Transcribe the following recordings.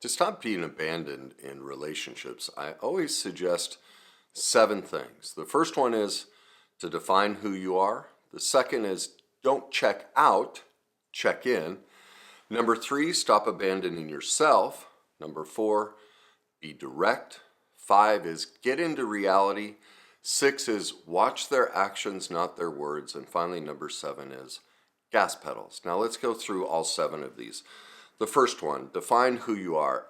To stop being abandoned in relationships, I always suggest 7 things. The first one is to define who you are. The second is don't check out, check in. Number 3, stop abandoning yourself. Number 4, be direct. 5 is get into reality. 6 is watch their actions, not their words. And finally, number 7 is gas pedals. Now let's go through all 7 of these. The first one, define who you are.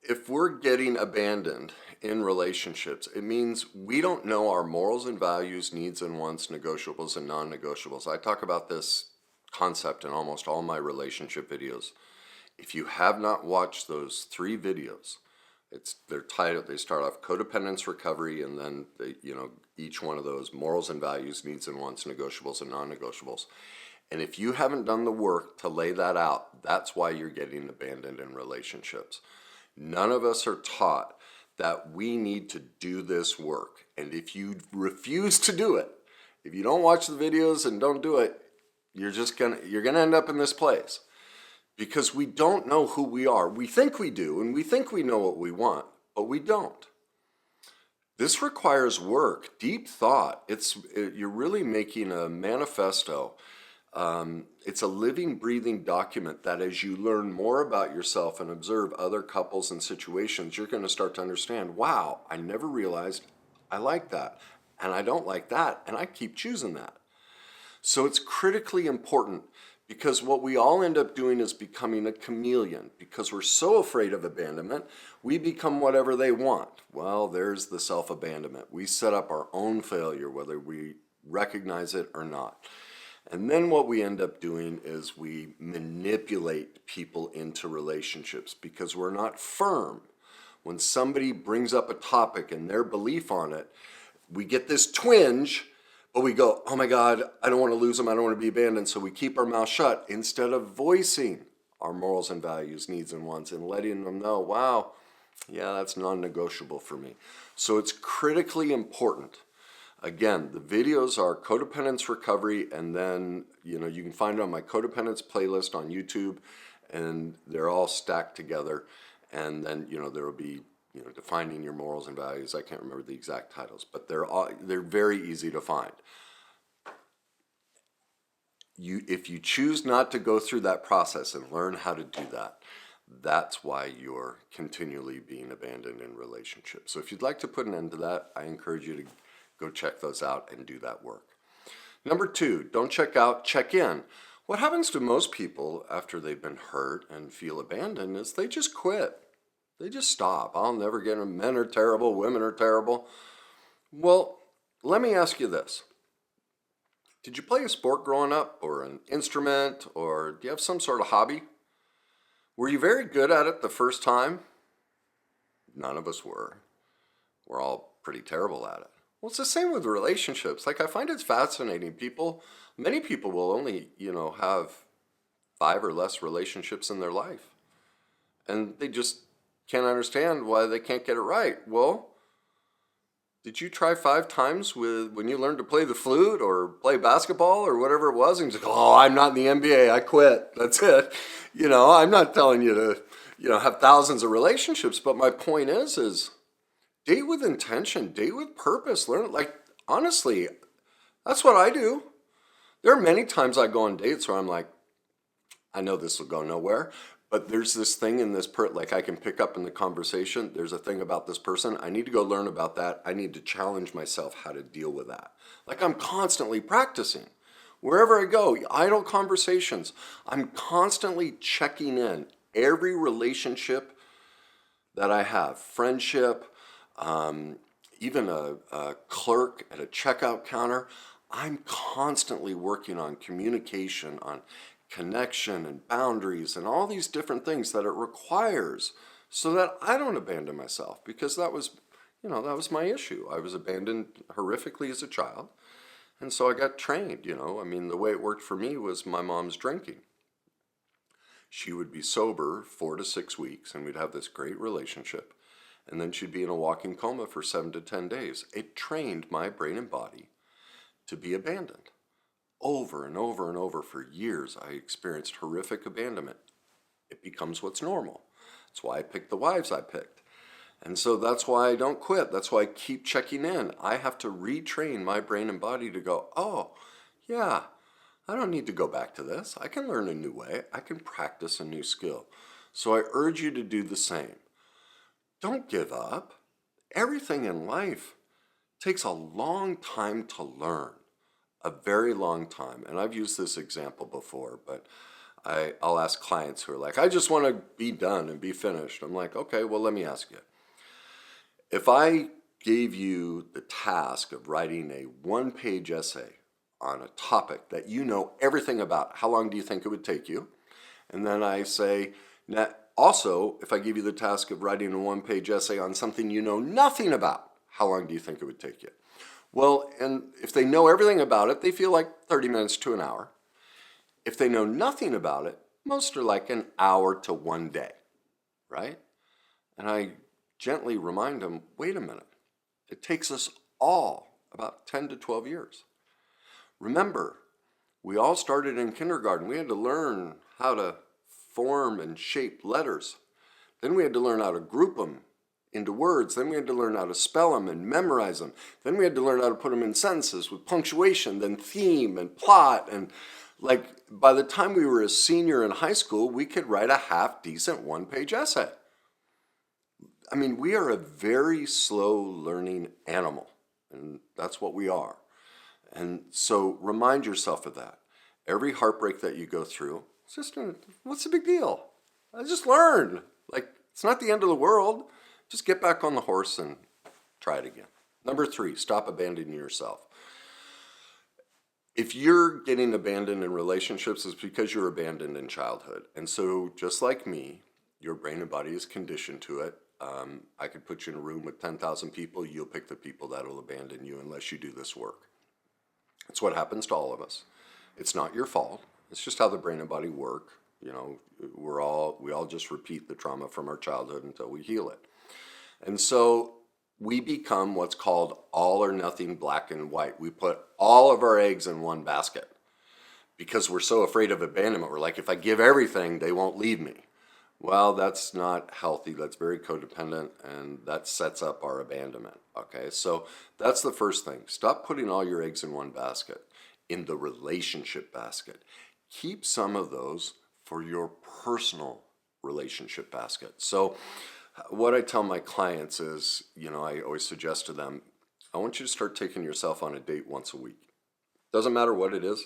If we're getting abandoned in relationships, it means we don't know our morals and values, needs and wants, negotiables and non-negotiables. I talk about this concept in almost all my relationship videos. If you have not watched those 3 videos, they're titled, they start off codependence recovery, and then each one of those morals and values, needs and wants, negotiables and non-negotiables. And if you haven't done the work to lay that out, that's why you're getting abandoned in relationships. None of us are taught that we need to do this work. And if you refuse to do it, if you don't watch the videos and don't do it, you're gonna end up in this place. Because we don't know who we are. We think we do, and we think we know what we want, but we don't. This requires work, deep thought. You're really making a manifesto. It's a living, breathing document that as you learn more about yourself and observe other couples and situations, you're going to start to understand, wow, I never realized I like that, and I don't like that, and I keep choosing that. So it's critically important, because what we all end up doing is becoming a chameleon. Because we're so afraid of abandonment, we become whatever they want. Well, there's the self-abandonment. We set up our own failure, whether we recognize it or not. And then what we end up doing is we manipulate people into relationships because we're not firm. When somebody brings up a topic and their belief on it, we get this twinge, but we go, oh my God, I don't want to lose them, I don't want to be abandoned, so we keep our mouth shut instead of voicing our morals and values, needs and wants, and letting them know, wow, yeah, that's non-negotiable for me. So it's critically important. Again, the videos are codependence recovery, and then you can find it on my codependence playlist on YouTube, and they're all stacked together. And then there will be defining your morals and values. I can't remember the exact titles, but they're very easy to find. If you choose not to go through that process and learn how to do that, that's why you're continually being abandoned in relationships. So if you'd like to put an end to that, I encourage you to go check those out and do that work. Number 2, don't check out, check in. What happens to most people after they've been hurt and feel abandoned is they just quit. They just stop. I'll never get them. Men are terrible. Women are terrible. Well, let me ask you this. Did you play a sport growing up, or an instrument, or do you have some sort of hobby? Were you very good at it the first time? None of us were. We're all pretty terrible at it. Well, it's the same with relationships. I find it's fascinating. Many people will only, have 5 or less relationships in their life. And they just can't understand why they can't get it right. Well, did you try 5 times when you learned to play the flute or play basketball or whatever it was, and just go, oh, I'm not in the NBA, I quit, that's it. I'm not telling you to, have thousands of relationships, but my point is date with intention, date with purpose, learn, honestly, that's what I do. There are many times I go on dates where I'm like, I know this will go nowhere, but there's this thing in this I can pick up in the conversation, there's a thing about this person, I need to go learn about that, I need to challenge myself how to deal with that. I'm constantly practicing. Wherever I go, idle conversations, I'm constantly checking in. Every relationship that I have, friendship, even a clerk at a checkout counter, I'm constantly working on communication, on connection and boundaries and all these different things that it requires so that I don't abandon myself, because that was my issue. I was abandoned horrifically as a child, and so I got trained, the way it worked for me was my mom's drinking. She would be sober 4 to 6 weeks, and we'd have this great relationship, and then she'd be in a walking coma for 7 to 10 days. It trained my brain and body to be abandoned. Over and over and over for years, I experienced horrific abandonment. it becomes what's normal. That's why I picked the wives I picked. And so that's why I don't quit. That's why I keep checking in. I have to retrain my brain and body to go, oh, yeah, I don't need to go back to this. I can learn a new way. I can practice a new skill. So I urge you to do the same. Don't give up. Everything in life takes a long time to learn, a very long time. And I've used this example before, but I'll ask clients who are like, I just want to be done and be finished. I'm like, okay, well, let me ask you. If I gave you the task of writing a one-page essay on a topic that you know everything about, how long do you think it would take you? And then I say, also, if I give you the task of writing a one-page essay on something you know nothing about, how long do you think it would take you? Well, and if they know everything about it, they feel like 30 minutes to an hour. If they know nothing about it, most are like an hour to 1 day, right? And I gently remind them, wait a minute, it takes us all about 10 to 12 years. Remember, we all started in kindergarten. We had to learn how to form and shape letters. Then we had to learn how to group them into words. Then we had to learn how to spell them and memorize them. Then we had to learn how to put them in sentences with punctuation, then theme and plot. And like by the time we were a senior in high school, we could write a half-decent one-page essay. I mean, we are a very slow learning animal, and that's what we are. And so remind yourself of that. Every heartbreak that you go through, it's just, what's the big deal? I just learned. Like, it's not the end of the world. Just get back on the horse and try it again. Number 3, stop abandoning yourself. If you're getting abandoned in relationships, it's because you're abandoned in childhood. And so just like me, your brain and body is conditioned to it. I could put you in a room with 10,000 people. You'll pick the people that will abandon you unless you do this work. It's what happens to all of us. It's not your fault. It's just how the brain and body work. You know, we all just repeat the trauma from our childhood until we heal it. And so we become what's called all or nothing, black and white. We put all of our eggs in one basket because we're so afraid of abandonment. We're like, if I give everything, they won't leave me. Well, that's not healthy. That's very codependent, and that sets up our abandonment. Okay, so that's the first thing. Stop putting all your eggs in one basket, in the relationship basket. Keep some of those for your personal relationship basket. So what I tell my clients is, I always suggest to them, I want you to start taking yourself on a date once a week. Doesn't matter what it is.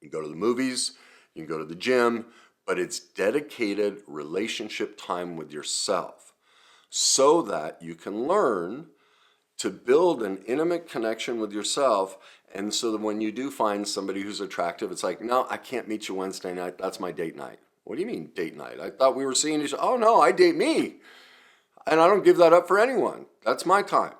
You can go to the movies, you can go to the gym, but it's dedicated relationship time with yourself so that you can learn to build an intimate connection with yourself. And so that when you do find somebody who's attractive, it's like, no, I can't meet you Wednesday night. That's my date night. What do you mean date night? I thought we were seeing each other. Oh no, I date me. And I don't give that up for anyone. That's my time.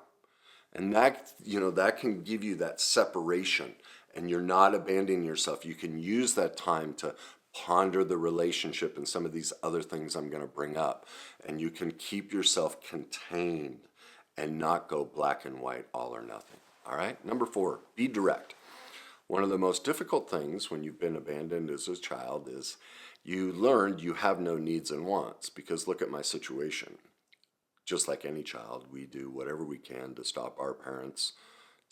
And that can give you that separation, and you're not abandoning yourself. You can use that time to ponder the relationship and some of these other things I'm going to bring up. And you can keep yourself contained and not go black and white, all or nothing. All right? Number 4, be direct. One of the most difficult things when you've been abandoned as a child is you learned you have no needs and wants, because look at my situation. Just like any child, we do whatever we can to stop our parents'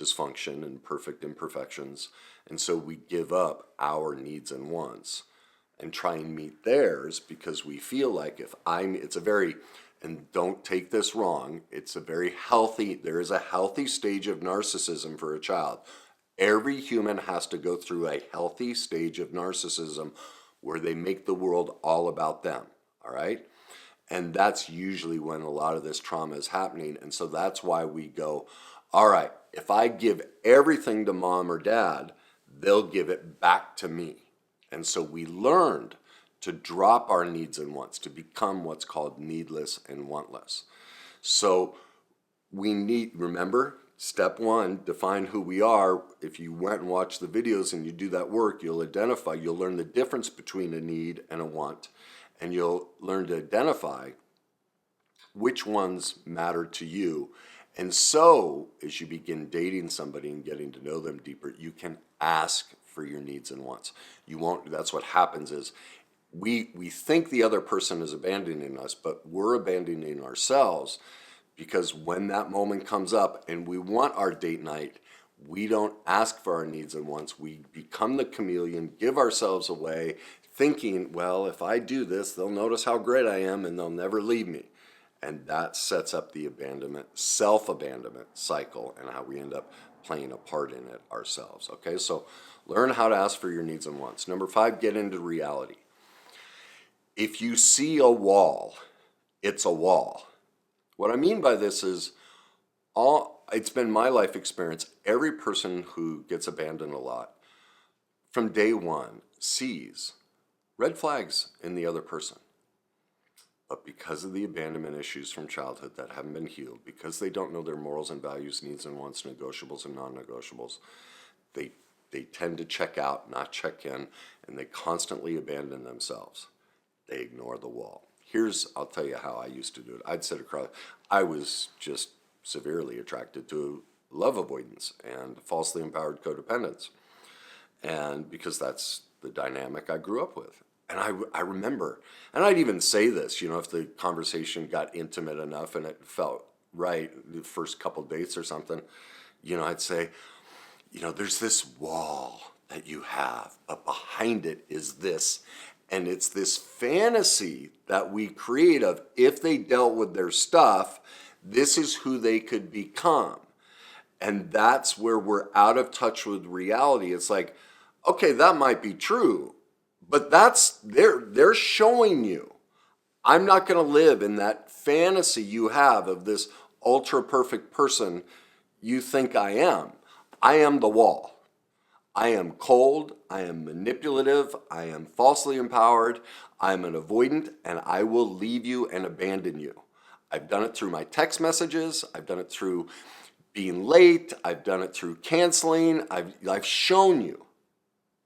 dysfunction and perfect imperfections. And so we give up our needs and wants and try and meet theirs because we feel like and don't take this wrong, there is a healthy stage of narcissism for a child. Every human has to go through a healthy stage of narcissism where they make the world all about them, all right? And that's usually when a lot of this trauma is happening. And so that's why we go, all right, if I give everything to mom or dad, they'll give it back to me. And so we learned to drop our needs and wants, to become what's called needless and wantless. So remember, step 1, define who we are. If you went and watched the videos and you do that work, you'll learn the difference between a need and a want. And you'll learn to identify which ones matter to you. And so, as you begin dating somebody and getting to know them deeper, you can ask for your needs and wants. That's what happens is, we think the other person is abandoning us, but we're abandoning ourselves, because when that moment comes up and we want our date night, we don't ask for our needs and wants. We become the chameleon, give ourselves away, thinking, well, if I do this, they'll notice how great I am and they'll never leave me. And that sets up the abandonment, self-abandonment cycle, and how we end up playing a part in it ourselves. Okay, so learn how to ask for your needs and wants. Number 5, get into reality. If you see a wall, it's a wall. What I mean by this is, it's been my life experience, every person who gets abandoned a lot, from day one, sees red flags in the other person. But because of the abandonment issues from childhood that haven't been healed, because they don't know their morals and values, needs and wants, negotiables and non-negotiables, they tend to check out, not check in, and they constantly abandon themselves. They ignore the wall. I'll tell you how I used to do it. I'd sit across, I was just severely attracted to love avoidance and falsely empowered codependence. And because that's the dynamic I grew up with. And I remember, and I'd even say this, if the conversation got intimate enough and it felt right, the first couple dates or something, I'd say, there's this wall that you have, but behind it is this. And it's this fantasy that we create of, if they dealt with their stuff, this is who they could become. And that's where we're out of touch with reality. It's like, okay, that might be true, but they're showing you. I'm not going to live in that fantasy you have of this ultra perfect person you think I am. I am the wall. I am cold, I am manipulative, I am falsely empowered, I'm an avoidant, and I will leave you and abandon you. I've done it through my text messages, I've done it through being late, I've done it through canceling, I've shown you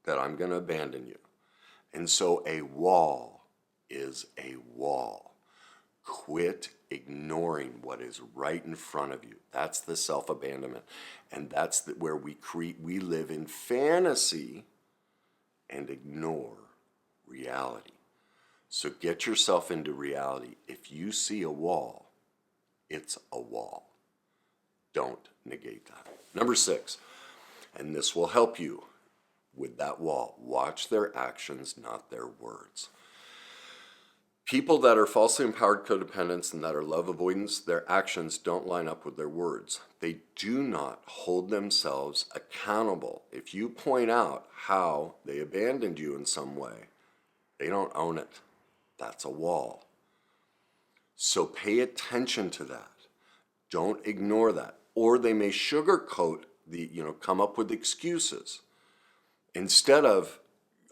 that I'm going to abandon you. And so a wall is a wall. Quit ignoring what is right in front of you. That's the self-abandonment. And that's where we live in fantasy and ignore reality. So get yourself into reality. If you see a wall, it's a wall. Don't negate that. Number 6, and this will help you with that wall. Watch their actions, not their words. People that are falsely empowered codependents and that are love avoidance, their actions don't line up with their words. They do not hold themselves accountable. If you point out how they abandoned you in some way, they don't own it. That's a wall. So pay attention to that. Don't ignore that. Or they may sugarcoat come up with excuses instead of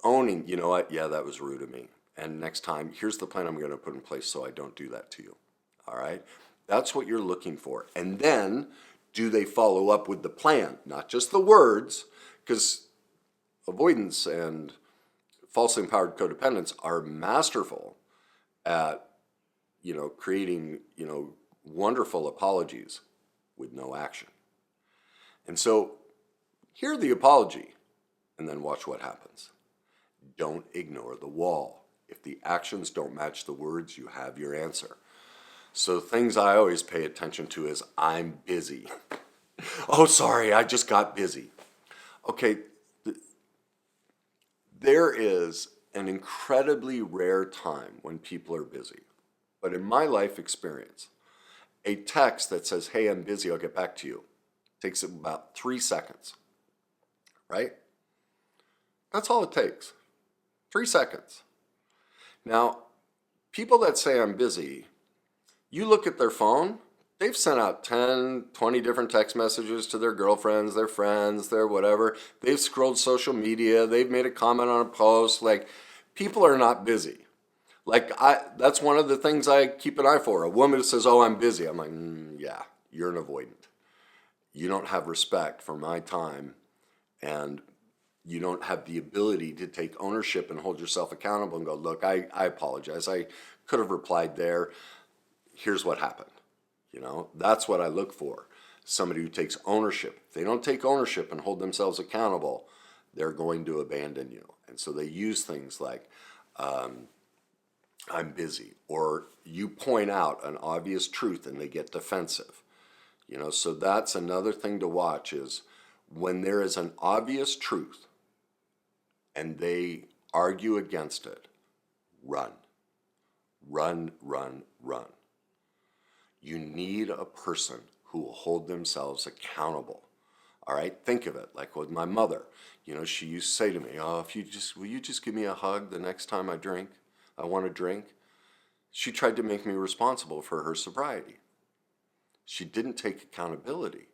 owning, you know what, yeah, that was rude of me. And next time, here's the plan I'm going to put in place so I don't do that to you. All right? That's what you're looking for. And then, do they follow up with the plan? Not just the words, because avoidance and falsely empowered codependents are masterful at, creating, wonderful apologies with no action. And so, hear the apology, and then watch what happens. Don't ignore the wall. If the actions don't match the words, you have your answer. So things I always pay attention to is, I'm busy. Oh, sorry, I just got busy. Okay, there is an incredibly rare time when people are busy. But in my life experience, a text that says, hey, I'm busy, I'll get back to you, takes about 3 seconds, right? That's all it takes, 3 seconds. Now, people that say I'm busy, you look at their phone, they've sent out 10, 20 different text messages to their girlfriends, their friends, their whatever. They've scrolled social media, they've made a comment on a post. Like, people are not busy. That's one of the things I keep an eye for. A woman who says, oh, I'm busy. I'm like, yeah, you're an avoidant. You don't have respect for my time, and you don't have the ability to take ownership and hold yourself accountable and go, look, I apologize. I could have replied there. Here's what happened. That's what I look for. Somebody who takes ownership. If they don't take ownership and hold themselves accountable, they're going to abandon you. And so they use things like, I'm busy, or you point out an obvious truth and they get defensive. So that's another thing to watch is when there is an obvious truth and they argue against it, run. Run, run, run. You need a person who will hold themselves accountable. All right, think of it like with my mother. She used to say to me, "Oh, will you just give me a hug the next time I want a drink?" She tried to make me responsible for her sobriety. She didn't take accountability.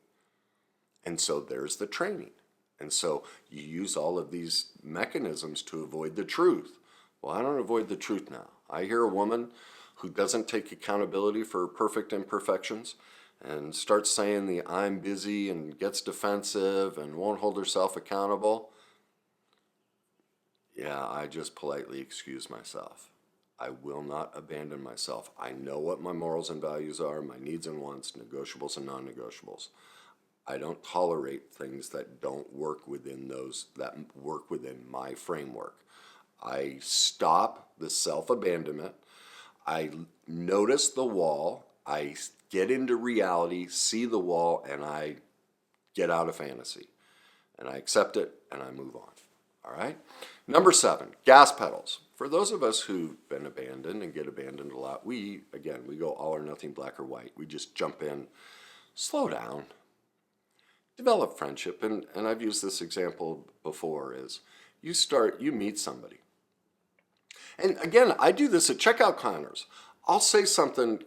And so there's the training. And so you use all of these mechanisms to avoid the truth. Well, I don't avoid the truth now. I hear a woman who doesn't take accountability for her perfect imperfections and starts saying the "I'm busy" and gets defensive and won't hold herself accountable. Yeah, I just politely excuse myself. I will not abandon myself. I know what my morals and values are, my needs and wants, negotiables and non-negotiables. I don't tolerate things that don't work within my framework. I stop the self-abandonment. I notice the wall. I get into reality, see the wall, and I get out of fantasy. And I accept it, and I move on. All right? Number 7, gas pedals. For those of us who've been abandoned and get abandoned a lot, we go all or nothing, black or white. We just jump in, slow down, develop friendship. And I've used this example before is you meet somebody. And again, I do this at checkout counters. I'll say something,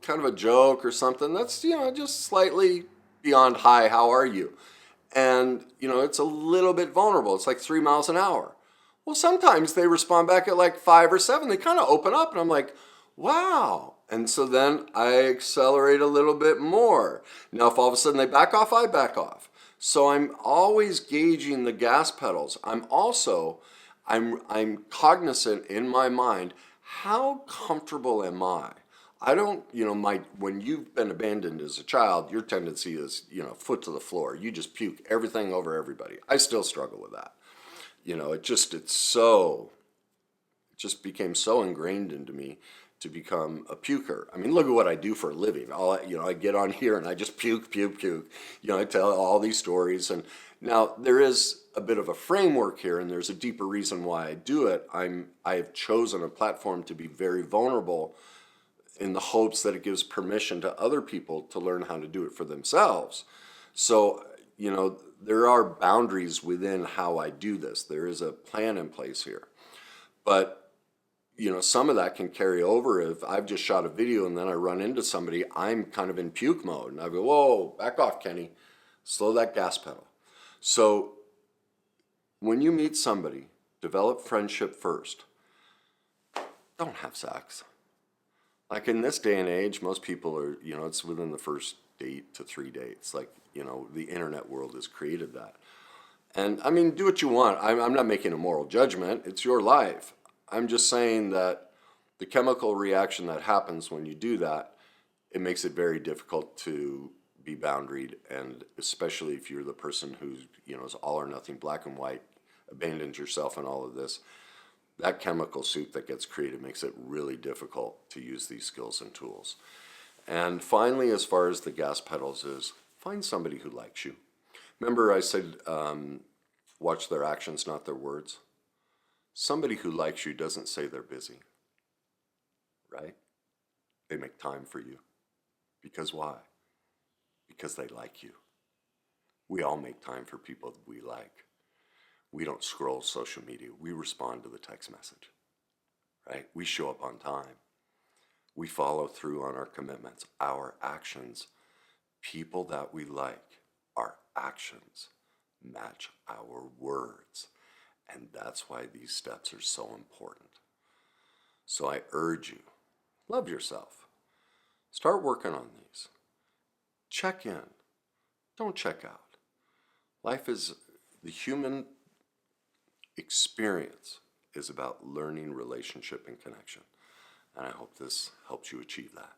kind of a joke or something that's, just slightly beyond "Hi, how are you?" And, it's a little bit vulnerable. It's like 3 miles an hour. Well, sometimes they respond back at like 5 or 7. They kind of open up and I'm like, wow. And so then I accelerate a little bit more. Now, if all of a sudden they back off, I back off. So I'm always gauging the gas pedals. I'm cognizant in my mind, how comfortable am I? I don't, when you've been abandoned as a child, your tendency is, foot to the floor. You just puke everything over everybody. I still struggle with that. It just became so ingrained into me to become a puker. I mean, look at what I do for a living. I get on here and I just puke, puke, puke. I tell all these stories. And now there is a bit of a framework here, and there's a deeper reason why I do it. I've chosen a platform to be very vulnerable in the hopes that it gives permission to other people to learn how to do it for themselves. So, there are boundaries within how I do this. There is a plan in place here. But, some of that can carry over. If I've just shot a video and then I run into somebody, I'm kind of in puke mode. And I go, whoa, back off, Kenny. Slow that gas pedal. So when you meet somebody, develop friendship first. Don't have sex. Like in this day and age, most people are, it's within the first date to 3 dates. Like, the internet world has created that. And I mean, do what you want. I'm not making a moral judgment. It's your life. I'm just saying that the chemical reaction that happens when you do that, it makes it very difficult to be boundaried. And especially if you're the person who's, is all or nothing, black and white, abandons yourself and all of this, that chemical soup that gets created makes it really difficult to use these skills and tools. And finally, as far as the gas pedals is, find somebody who likes you. Remember I said, watch their actions, not their words. Somebody who likes you doesn't say they're busy, right? They make time for you. Because why? Because they like you. We all make time for people that we like. We don't scroll social media. We respond to the text message, right? We show up on time. We follow through on our commitments, our actions. People that we like, our actions match our words. And that's why these steps are so important. So I urge you, love yourself. Start working on these. Check in. Don't check out. Life is, the human experience is about learning, relationship, and connection. And I hope this helps you achieve that.